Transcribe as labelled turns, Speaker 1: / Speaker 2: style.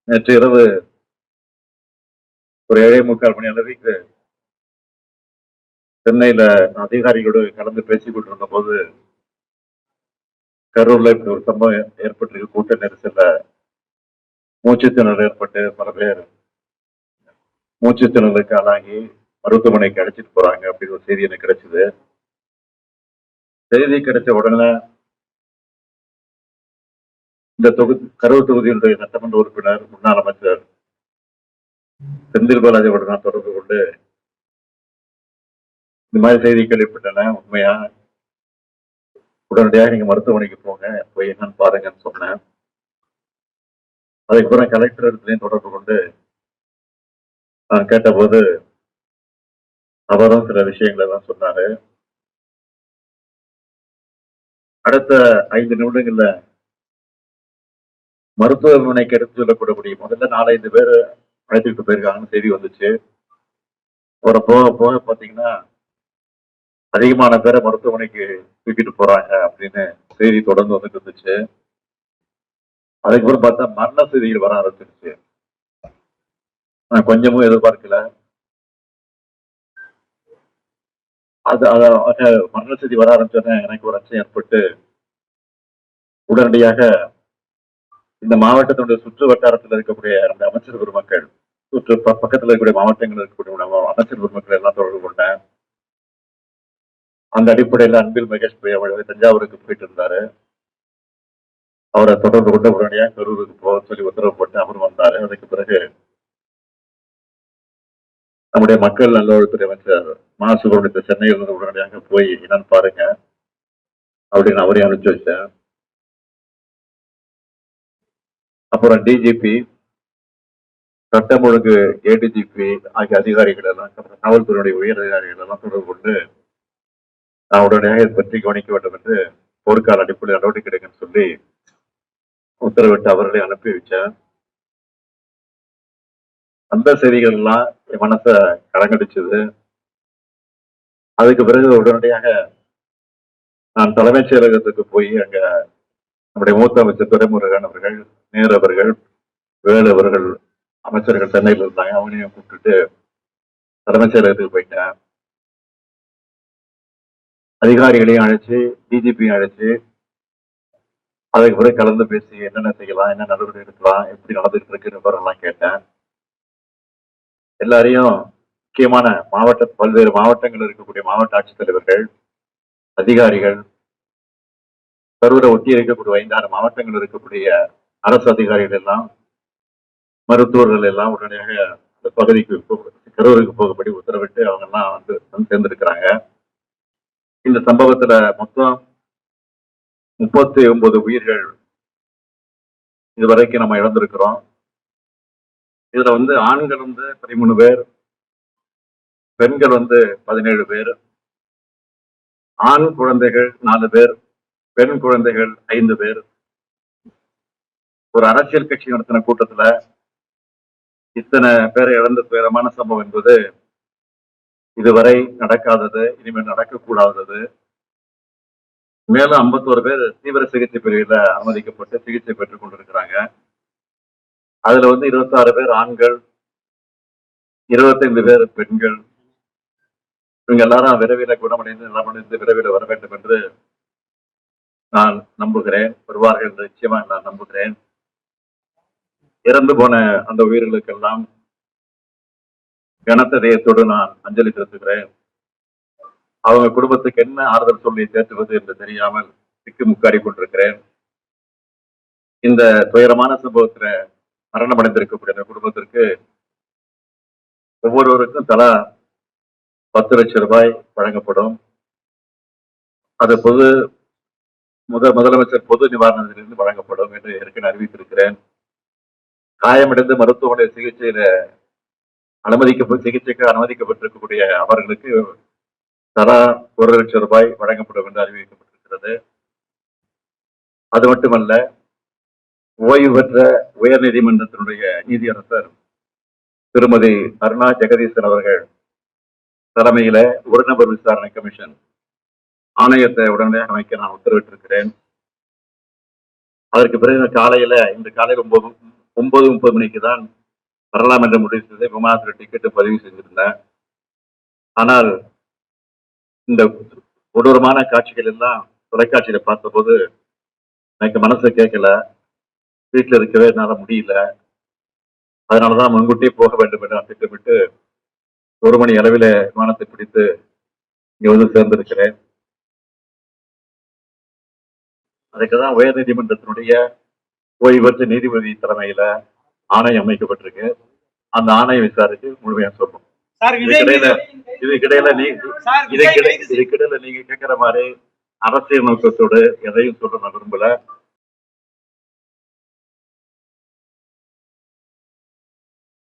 Speaker 1: நேற்று இரவு ஒரு 7:45 மணி அளவுக்கு சென்னையில அதிகாரிகளோடு கலந்து பேசிக் கொண்டிருந்த போது கரூர்ல இப்படி ஒரு சம்பவம் ஏற்பட்டிருக்கு. கூட்ட நெரிசல்ல மூச்சுத்திணறல் ஏற்பட்டு பல பேர் மூச்சுத்திணறலுக்கு ஆளாகி மருத்துவமனைக்கு அழைச்சிட்டு போறாங்க அப்படின்னு ஒரு செய்தி எனக்கு கிடைச்சது. செய்தி கிடைச்ச உடனே இந்த கரூர் தொகுதியினுடைய சட்டமன்ற உறுப்பினர் முன்னாள் அமைச்சர் செந்தில் பாலாஜியோட நான் தொடர்பு கொண்டு இந்த மாதிரி செய்தி கேள்விப்பட்டன உண்மையா, உடனடியாக நீங்க மருத்துவமனைக்கு போங்க, போய் என்னன்னு பாருங்கன்னு சொன்னேன். அதுக்கப்புறம் கலெக்டர் இடத்துலையும் தொடர்பு கொண்டு நான் கேட்டபோது அவரும் சில விஷயங்கள் எல்லாம் சொன்னாரு. அடுத்த 5 நிமிடங்கள்ல மருத்துவமனைக்கு எடுத்து சொல்லக்கூடக்கூடிய முதல்ல 4-5 பேர் அழைத்துட்டு போயிருக்காங்கன்னு செய்தி வந்துச்சு. ஒரு போக போக பாத்தீங்கன்னா அதிகமான பேரை மருத்துவமனைக்கு தூக்கிட்டு போறாங்க அப்படின்னு செய்தி தொடர்ந்து வந்துட்டு இருந்துச்சு. அதுக்கப்புறம் பார்த்தா மரண செய்திகள் வர ஆரம்பிச்சிருச்சு. நான் கொஞ்சமும் எதிர்பார்க்கல. மரண செய்தி வர ஆரம்பிச்சோன்னே எனக்கு ஒரு அச்சம் ஏற்பட்டு உடனடியாக இந்த மாவட்டத்தினுடைய சுற்று வட்டாரத்தில் இருக்கக்கூடிய அந்த அமைச்சர் பெருமக்கள், சுற்று பக்கத்தில் இருக்கக்கூடிய மாவட்டங்கள் இருக்கக்கூடிய அமைச்சர் பெருமக்கள் எல்லாம் தொடர்பு கொண்டேன். அந்த அடிப்படையில் அன்பில் மகேஷ் தஞ்சாவூருக்கு போயிட்டு இருந்தாரு. அவரை தொடர்பு கொண்டு உடனடியாக கரூருக்கு போக சொல்லி உத்தரவு போட்டு அவர் வந்தாரு. அதுக்கு பிறகு நம்முடைய மக்கள் நல்வாழ்வுத்துறை அமைச்சர் மா சுப்பிரமணியன் சென்னையில் இருந்து உடனடியாக போய் என்னன்னு பாருங்க அப்படின்னு அவரையும் அனுப்பிச்சு வச்சேன். அப்புறம் டிஜிபி, சட்டம் ஒழுங்கு ஏடிஜிபி ஆகிய அதிகாரிகள் எல்லாம், காவல்துறையுடைய உயர் அதிகாரிகள் எல்லாம் தொடர்பு கொண்டு நான் உடனடியாக இதை பற்றி கவனிக்க வேண்டும் என்று போர்க்கால அடிப்படையில் நடவடிக்கை எடுக்கன்னு சொல்லி உத்தரவிட்டு அவர்களை அனுப்பி வச்சேன். அந்த செய்திகள் எல்லாம் என் மனசை கலங்கடிச்சது. அதுக்கு பிறகு உடனடியாக நான் தலைமைச் செயலகத்துக்கு போய் அங்க நம்முடைய மூத்த அமைச்சர் துரைமுருகன் அவர்கள், நேரு அவர்கள், வேலு அவர்கள் அமைச்சர்கள் சென்னையில் இருந்தாங்க. அவங்களையும் கூப்பிட்டுட்டு தலைமைச் செயலகத்துக்கு போயிட்டேன். அதிகாரிகளையும் அழைச்சு, டிஜிபியும் அழைச்சு அதுக்கு பிறகு கலந்து பேசி என்னென்ன செய்யலாம், என்ன நடவடிக்கை எடுக்கலாம், எப்படி நடந்துட்டு இருக்கு விவரம்லாம் கேட்டேன். எல்லாரையும் முக்கியமான பல்வேறு மாவட்டங்கள் இருக்கக்கூடிய மாவட்ட ஆட்சித்தலைவர்கள், அதிகாரிகள், கரூரை ஒட்டி இருக்கக்கூடிய 5-6 மாவட்டங்கள் இருக்கக்கூடிய அரசு அதிகாரிகள் எல்லாம், மருத்துவர்கள் எல்லாம் உடனடியாக அந்த பகுதிக்கு கரூருக்கு போகும்படி உத்தரவிட்டு அவங்க எல்லாம் வந்து சேர்ந்திருக்கிறாங்க. இந்த சம்பவத்துல மொத்தம் 39 உயிர்கள் இதுவரைக்கும் நம்ம இழந்திருக்கிறோம். இதுல ஆண்கள் 13 பேர், பெண்கள் 17 பேர், ஆண் குழந்தைகள் 4 பேர், பெண் குழந்தைகள் 5 பேர். ஒரு அரசியல் கட்சி நடத்தின கூட்டத்துல இத்தனை பேரை இழந்த துயரமான சம்பவம் என்பது இதுவரை நடக்காதது, இனிமேல் நடக்கக்கூடாதது. மேலும் 51 பேர் தீவிர சிகிச்சை பிரிவில் அனுமதிக்கப்பட்டு சிகிச்சை பெற்றுக் கொண்டிருக்கிறாங்க. அதுல 26 பேர் ஆண்கள், 25 பேர் பெண்கள். இவங்க எல்லாரும் விரைவில் குணமடைந்து நலமடைந்து விரைவில் வர வேண்டும் என்று நான் நம்புகிறேன். வருவார்கள் என்று நிச்சயமாக நான் நம்புகிறேன். இறந்து போன அந்த உயிர்களுக்கெல்லாம் கனத்த இதயத்தோடு நான் அஞ்சலி செலுத்துகிறேன். அவங்க குடும்பத்துக்கு என்ன ஆறுதல் சொல்லி தேற்றுவது என்று தெரியாமல் திக்குமுக்காடி கொண்டிருக்கிறேன். இந்த துயரமான சம்பவத்துல மரணம் அடைந்திருக்கக்கூடிய குடும்பத்திற்கு ஒவ்வொருவருக்கும் தலா 10 லட்சம் ரூபாய் வழங்கப்படும். அது முதலமைச்சர் பொது நிவாரணத்திலிருந்து வழங்கப்படும் என்று ஏற்கனவே அறிவித்திருக்கிறேன். காயமடைந்து மருத்துவமனை சிகிச்சைக்கு அனுமதிக்கப்பட்டிருக்கக்கூடிய அவர்களுக்கு தலா 1 லட்சம் ரூபாய் வழங்கப்படும் என்று அறிவிக்கப்பட்டிருக்கிறது. அது மட்டுமல்ல, ஓய்வு பெற்ற உயர் நீதிமன்றத்தினுடைய நீதியரசர் திருமதி அருணா ஜெகதீசன் அவர்கள் தலைமையில ஒரு நபர் விசாரணை கமிஷன் ஆணையத்தை உடனடியாக அமைக்க நான் உத்தரவிட்டிருக்கிறேன். அதற்கு பிறகு இன்று காலையில 9:30 மணிக்கு தான் வரலாம் என்று முடிவு செய்து விமானத்தில் டிக்கெட்டு பதிவு செஞ்சிருந்தேன். ஆனால் இந்த கொடூரமான காட்சிகள் எல்லாம் தொலைக்காட்சியில பார்த்தபோது எனக்கு மனசு கேட்கல. வீட்டில் இருக்கவே என்னால முடியல. அதனாலதான் முன்கூட்டியே போக வேண்டும் என்று நான் திட்டமிட்டு 1 மணி அளவில் விமானத்தை பிடித்து இங்க வந்து சேர்ந்திருக்கிறேன். அதுக்குதான் உயர் நீதிமன்றத்தினுடைய ஓய்வு பெற்ற நீதிபதி தலைமையில ஆணையம் அமைக்கப்பட்டிருக்கு. அந்த ஆணைய விசாரித்து முழுமையா சொல்லும். இதுக்கிடையில நீங்க கேட்கிற மாதிரி அரசியல் நோக்கத்தோடு எதையும் சொல்ல நான் விரும்பல.